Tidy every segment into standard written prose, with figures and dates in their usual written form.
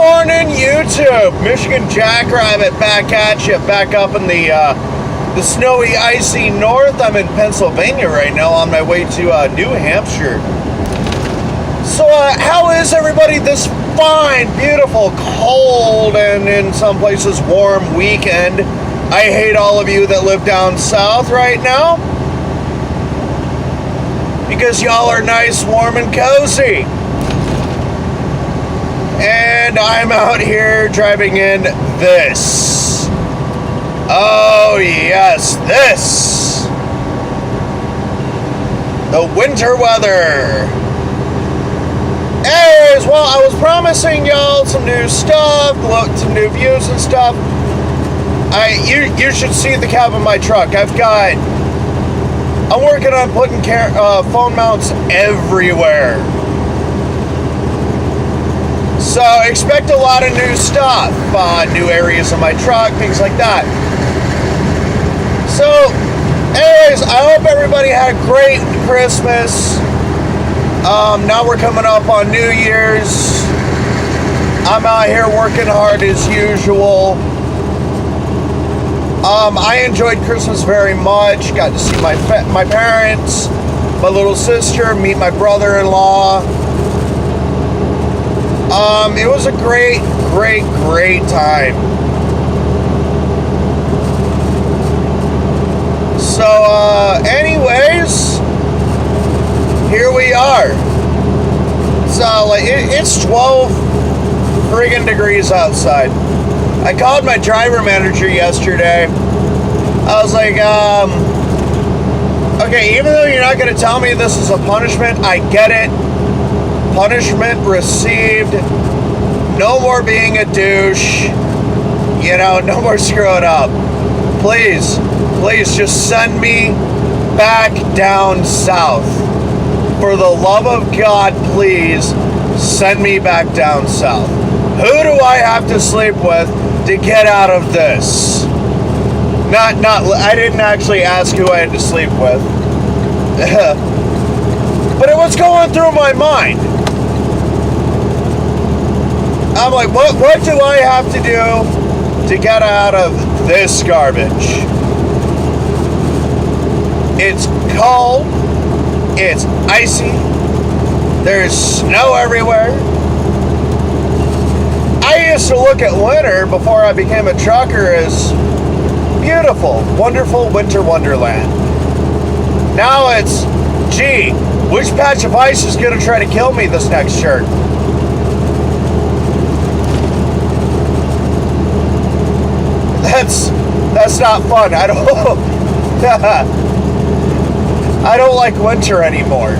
morning, YouTube. Michigan Jackrabbit back at you, back up in the snowy, icy north. I'm in Pennsylvania right now on my way to New Hampshire. So how is everybody this fine, beautiful, cold, and in some places warm weekend? I hate all of you that live down south right now, because y'all are nice, warm, and cozy. And I'm out here driving in this. Oh yes, this. The winter weather. Anyways, well, I was promising y'all some new stuff, some new views and stuff. You should see the cab of my truck. I'm working on putting phone mounts everywhere. So expect a lot of new stuff, new areas of my truck, things like that. So, anyways, I hope everybody had a great Christmas. Now we're coming up on New Year's. I'm out here working hard as usual. I enjoyed Christmas very much. Got to see my parents, my little sister, meet my brother-in-law. It was a great time. So, anyways, here we are. So, it's 12 friggin' degrees outside. I called my driver manager yesterday. I was like, okay, even though you're not going to tell me this is a punishment, I get it. Punishment received. No more being a douche. You know, no more screwing up. Please just send me back down south. For the love of God, please send me back down south. Who do I have to sleep with to get out of this? I didn't actually ask who I had to sleep with. But it was going through my mind. I'm like, what do I have to do to get out of this garbage? It's cold. It's icy. There's snow everywhere. I used to look at winter before I became a trucker as beautiful, wonderful winter wonderland. Now it's, gee, which patch of ice is going to try to kill me this next shirt? That's not fun. I don't like winter anymore.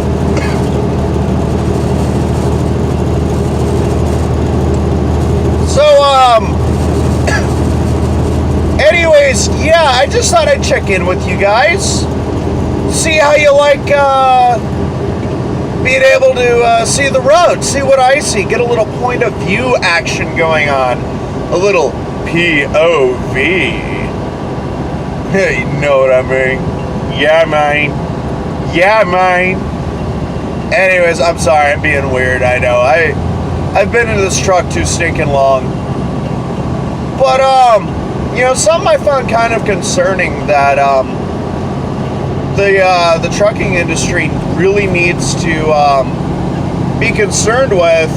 So, anyways, yeah, I just thought I'd check in with you guys. See how you like, being able to, see the road, see what I see, get a little point of view action going on. A little POV. You know what I mean? Yeah, man. Anyways, I'm sorry, I'm being weird, I know. I've been in this truck too stinking long. But, you know, something I found kind of concerning that, the trucking industry really needs to, be concerned with.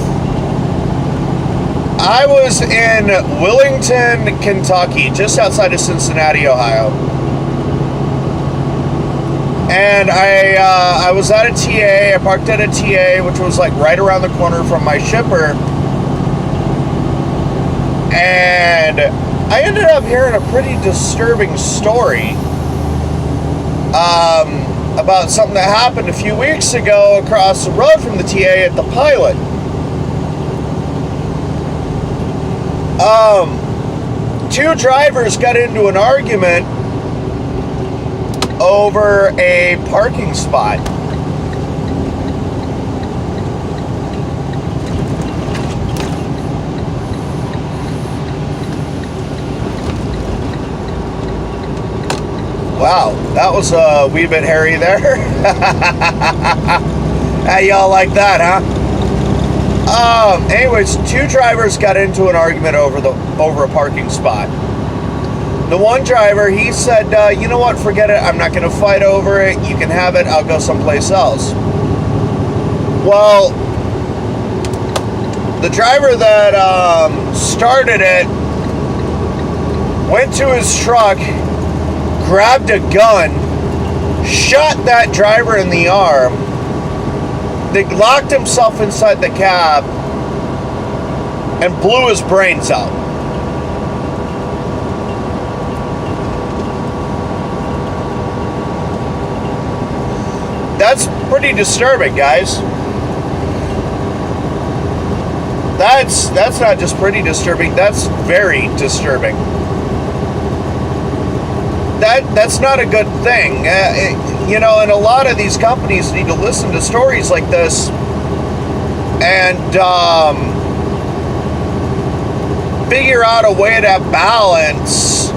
I was in Willington, Kentucky, just outside of Cincinnati, Ohio. And I was at a TA. I parked at a TA, which was like right around the corner from my shipper. And I ended up hearing a pretty disturbing story about something that happened a few weeks ago across the road from the TA at the Pilot. Two drivers got into an argument over a parking spot. Wow, that was a wee bit hairy there. How y'all like that, huh? Anyways, two drivers got into an argument over a parking spot. The one driver, he said, you know what, forget it, I'm not going to fight over it, you can have it, I'll go someplace else. Well, the driver that started it went to his truck, grabbed a gun, shot that driver in the arm, then locked himself inside the cab and blew his brains out. That's pretty disturbing, guys. That's not just pretty disturbing, that's very disturbing. That's not a good thing. You know, and a lot of these companies need to listen to stories like this and figure out a way to balance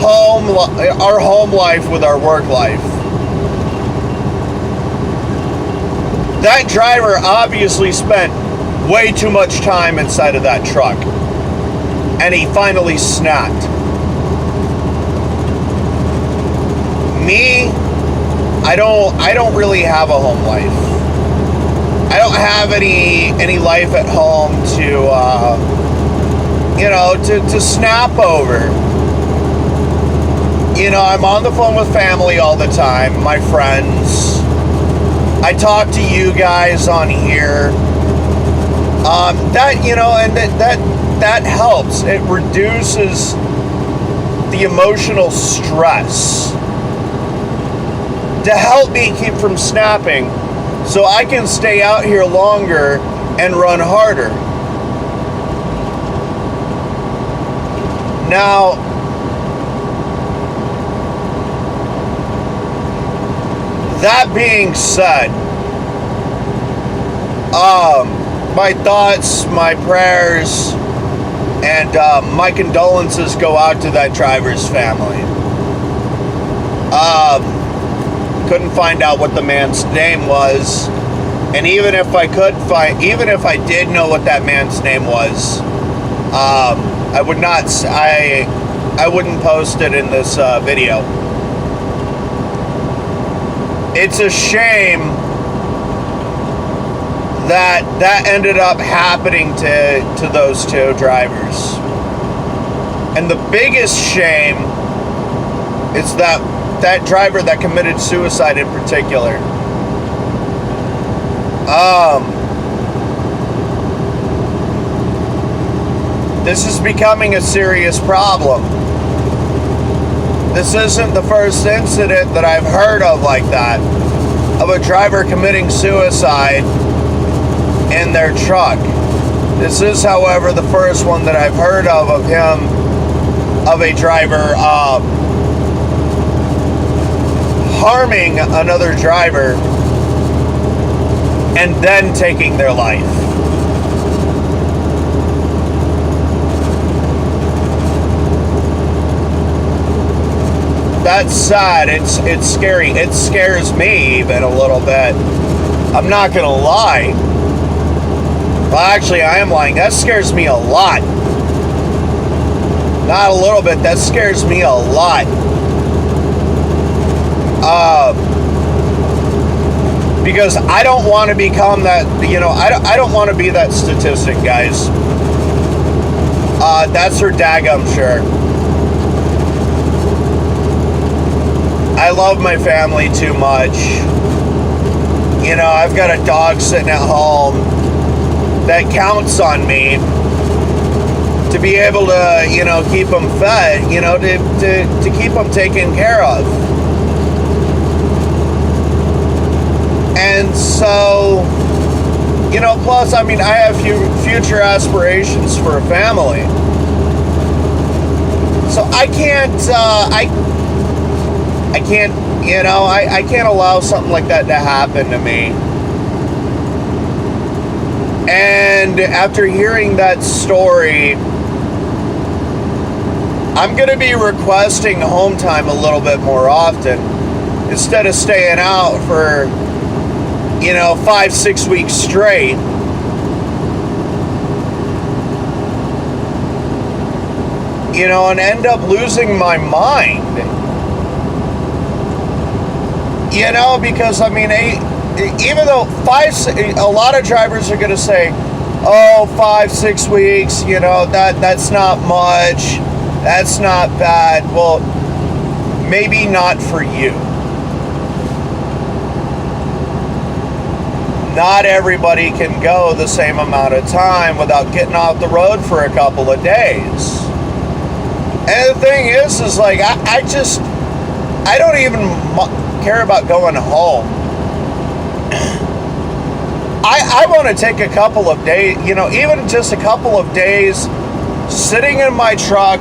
our home life with our work life. That driver obviously spent way too much time inside of that truck, and he finally snapped. Me, I don't really have a home life. I don't have any life at home to snap over. You know, I'm on the phone with family all the time, my friends. I talk to you guys on here. That helps. It reduces the emotional stress to help me keep from snapping, so I can stay out here longer and run harder. Now, that being said, my thoughts, my prayers, and my condolences go out to that driver's family. Couldn't find out what the man's name was, and even if I did know what that man's name was, I wouldn't post it in this video. It's a shame that ended up happening to those two drivers. And the biggest shame is that driver that committed suicide in particular. This is becoming a serious problem. This isn't the first incident that I've heard of like that, of a driver committing suicide in their truck. This is, however, the first one that I've heard of a driver harming another driver and then taking their life. That's sad. It's scary. It scares me even a little bit. I'm not gonna lie. Well, actually, I am lying. That scares me a lot. Not a little bit. That scares me a lot. Because I don't want to become that. You know, I don't want to be that statistic, guys. That's for daggum sure. I love my family too much. You know, I've got a dog sitting at home that counts on me to be able to, you know, keep them fed, you know, to keep them taken care of. And so, you know, plus, I mean, I have future aspirations for a family. So I can't, you know, I can't allow something like that to happen to me. And after hearing that story, I'm going to be requesting home time a little bit more often. Instead of staying out for, you know, 5-6 weeks straight, and end up losing my mind. Because I mean, even though a lot of drivers are going to say, oh, 5-6 weeks, that's not much, that's not bad. Well, maybe not for you. Not everybody can go the same amount of time without getting off the road for a couple of days. And the thing is like, I don't even care about going home. I want to take a couple of days, even just a couple of days sitting in my truck,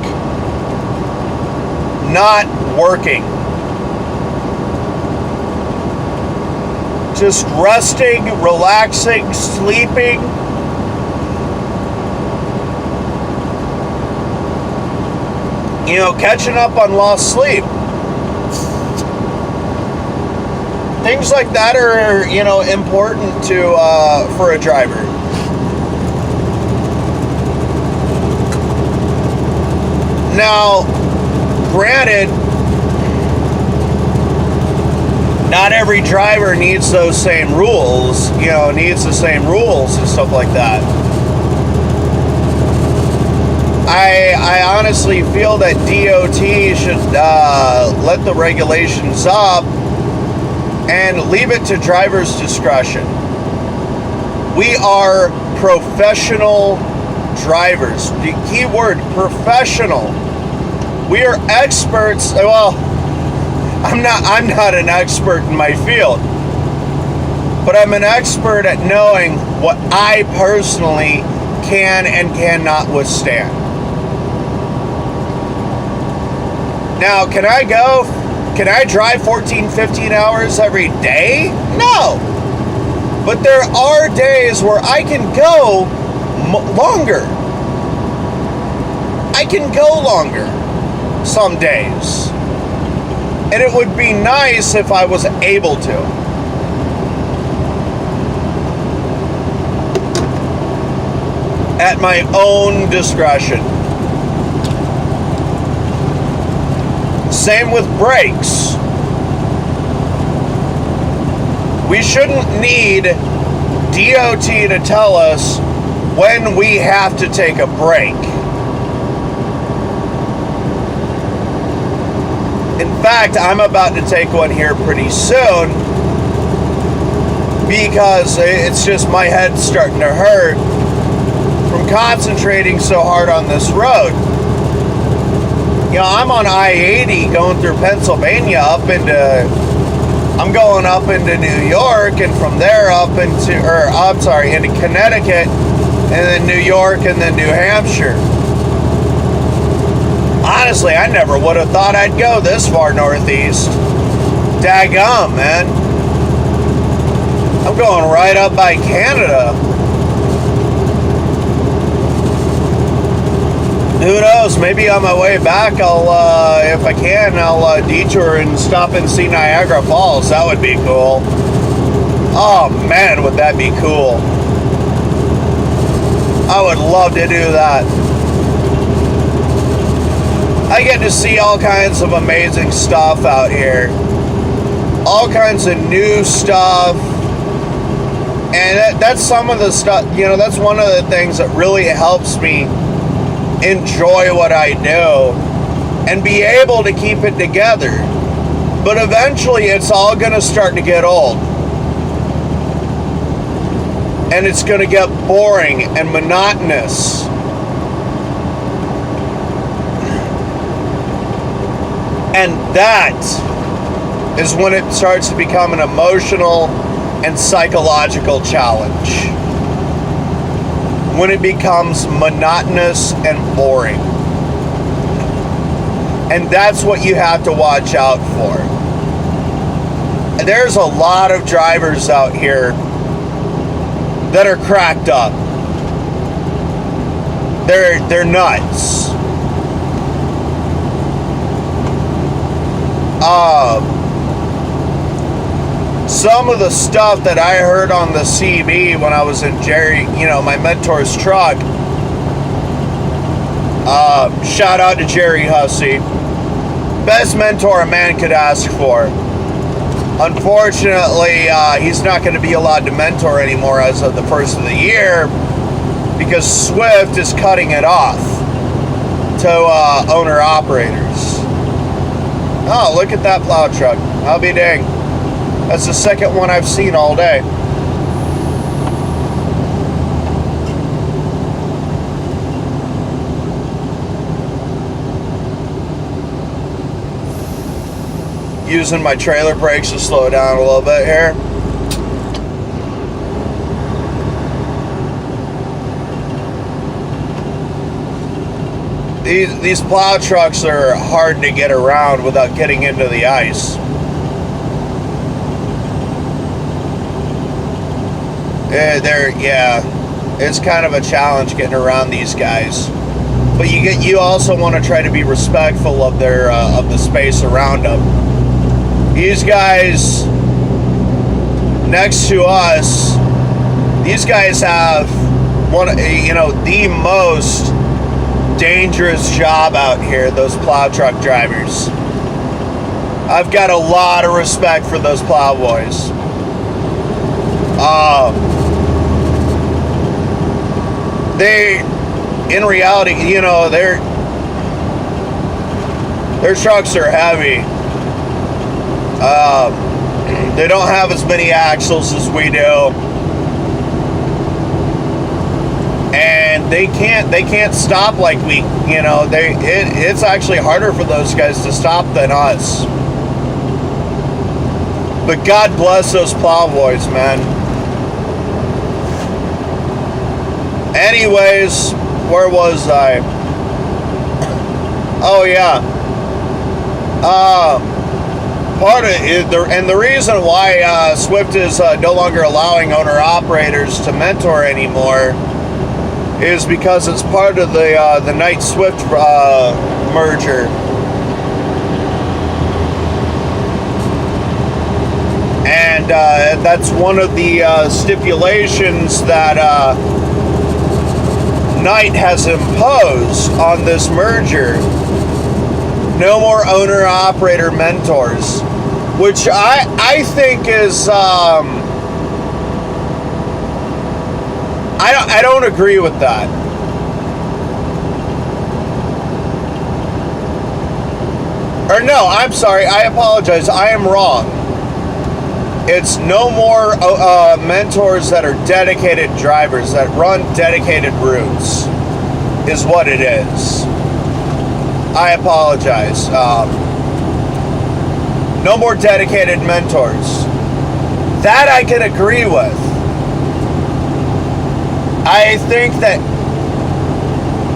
not working. Just resting, relaxing, sleeping. Catching up on lost sleep. Things like that are, important for a driver. Now, granted, not every driver needs those same rules, needs the same rules and stuff like that. I honestly feel that DOT should let the regulations up and leave it to driver's discretion. We are professional drivers. The key word, professional. We are experts. Well, I'm not an expert in my field, but I'm an expert at knowing what I personally can and cannot withstand. Now, can I drive 14, 15 hours every day? No. But there are days where I can go longer. I can go longer some days. And it would be nice if I was able to. At my own discretion. Same with brakes. We shouldn't need DOT to tell us when we have to take a break. In fact, I'm about to take one here pretty soon because it's just my head's starting to hurt from concentrating so hard on this road. I'm on I-80 going through Pennsylvania I'm going up into New York, and from there into Connecticut, and then New York, and then New Hampshire. Honestly, I never would have thought I'd go this far northeast. Daggum, man. I'm going right up by Canada. Who knows? Maybe on my way back, if I can, I'll detour and stop and see Niagara Falls. That would be cool. Oh man, would that be cool? I would love to do that. I get to see all kinds of amazing stuff out here. All kinds of new stuff. And that's some of the stuff, that's one of the things that really helps me enjoy what I do and be able to keep it together. But eventually it's all going to start to get old. And it's going to get boring and monotonous. And that is when it starts to become an emotional and psychological challenge. When it becomes monotonous and boring. And that's what you have to watch out for. There's a lot of drivers out here that are cracked up. They're nuts. Some of the stuff that I heard on the CB when I was in my mentor's truck, Shout out to Jerry Hussey. Best mentor a man could ask for. Unfortunately, he's not going to be allowed to mentor anymore as of the first of the year because Swift is cutting it off to owner-operators. Oh, look at that plow truck. I'll be dang. That's the second one I've seen all day. Using my trailer brakes to slow down a little bit here. These plow trucks are hard to get around without getting into the ice. Yeah, it's kind of a challenge getting around these guys. But you also want to try to be respectful of their of the space around them. These guys next to us, these guys have the most dangerous job out here, those plow truck drivers. I've got a lot of respect for those plow boys. They, in reality, their trucks are heavy. They don't have as many axles as we do, and they can't stop like we. It's actually harder for those guys to stop than us. But God bless those plow boys, man. Anyways, where was I? Oh yeah. Part of it, and the reason why Swift is no longer allowing owner-operators to mentor anymore is because it's part of the Knight-Swift merger. And that's one of the stipulations that Knight has imposed on this merger. No more owner-operator mentors, which I think is I don't agree with that. Or no, I'm sorry. I apologize. I am wrong. It's no more mentors that are dedicated drivers that run dedicated routes is what it is. I apologize. No more dedicated mentors. That I can agree with. I think that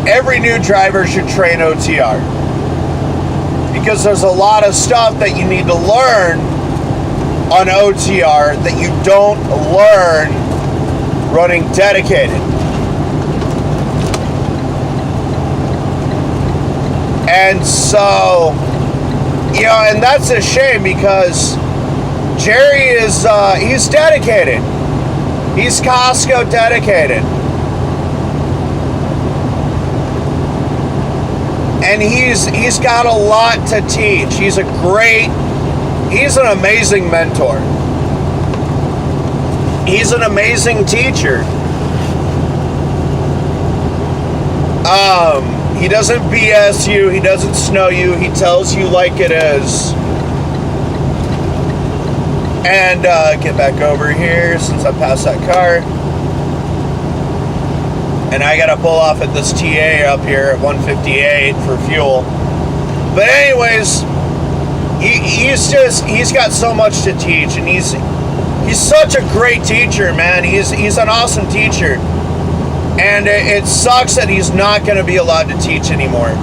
every new driver should train OTR. Because there's a lot of stuff that you need to learn on OTR that you don't learn running dedicated. And so, and that's a shame because Jerry is, he's dedicated. He's Costco dedicated. And he's got a lot to teach. He's an amazing mentor. He's an amazing teacher. He doesn't BS you. He doesn't snow you. He tells you like it is. And get back over here since I passed that car. And I gotta pull off at this TA up here at 158 for fuel. But anyways, he's got so much to teach, and he's such a great teacher, man. He's an awesome teacher. And it sucks that he's not going to be allowed to teach anymore.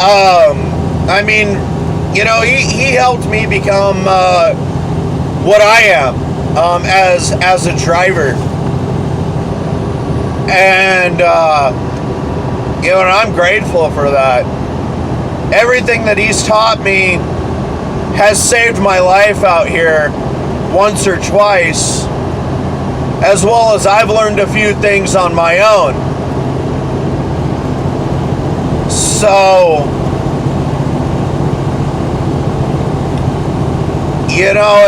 I mean, he helped me become what I am as a driver. And, and I'm grateful for that. Everything that he's taught me has saved my life out here once or twice. As well as I've learned a few things on my own. So, you know,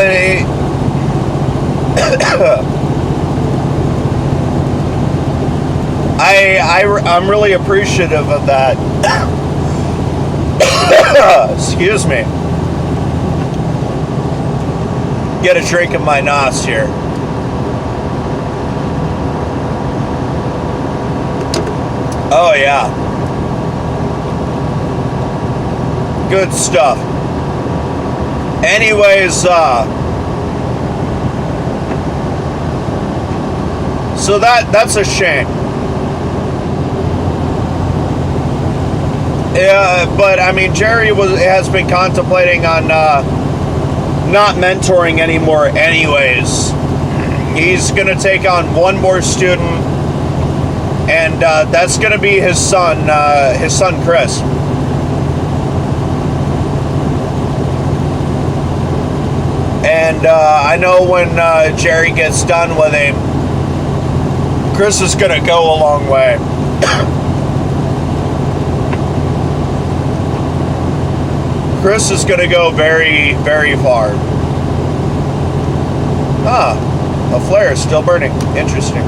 I'm really appreciative of that. Excuse me. Get a drink in my nos here. Oh yeah. Good stuff. Anyways, so that's a shame. Yeah, but I mean, Jerry has been contemplating on not mentoring anymore. Anyways, he's gonna take on one more student, and that's gonna be his son Chris. And I know when Jerry gets done with him, Chris is gonna go a long way. Chris is going to go very, very far. Ah, a flare is still burning. Interesting.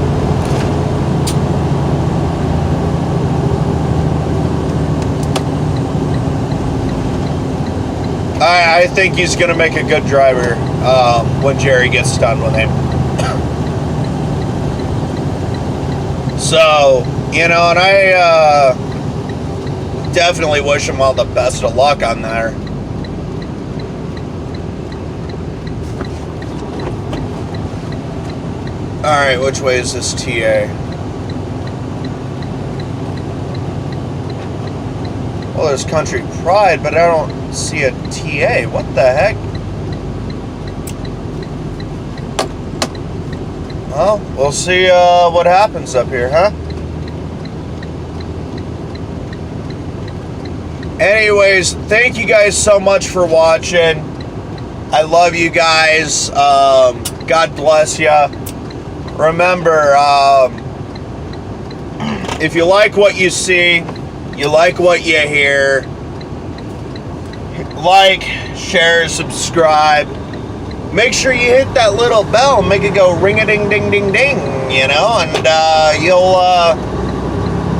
I think he's going to make a good driver when Jerry gets done with him. So, you know, and I definitely wish him all the best of luck on there. Alright, which way is this TA? Well, there's Country Pride, but I don't see a TA. What the heck? Well, we'll see what happens up here, huh? Anyways, thank you guys so much for watching. I love you guys. God bless you. Remember, if you like what you see, you like what you hear, like, share, subscribe. Make sure you hit that little bell, make it go ring-a-ding-ding-ding-ding, you know, and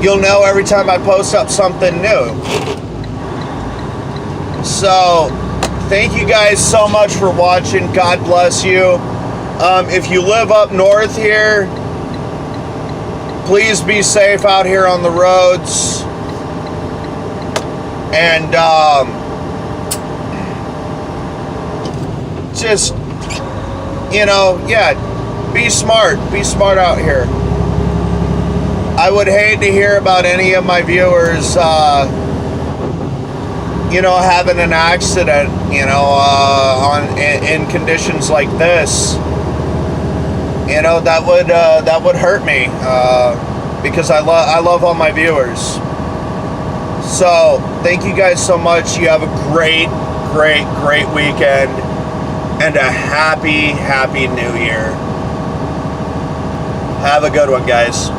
you'll know every time I post up something new. So, thank you guys so much for watching. God bless you. If you live up north here, please be safe out here on the roads. And just, you know, yeah, be smart. Be smart out here. I would hate to hear about any of my viewers, you know, having an accident, you know, in conditions like this. You know, that would hurt me, because I love all my viewers. So thank you guys so much. You have a great weekend and a happy new year. Have a good one, guys.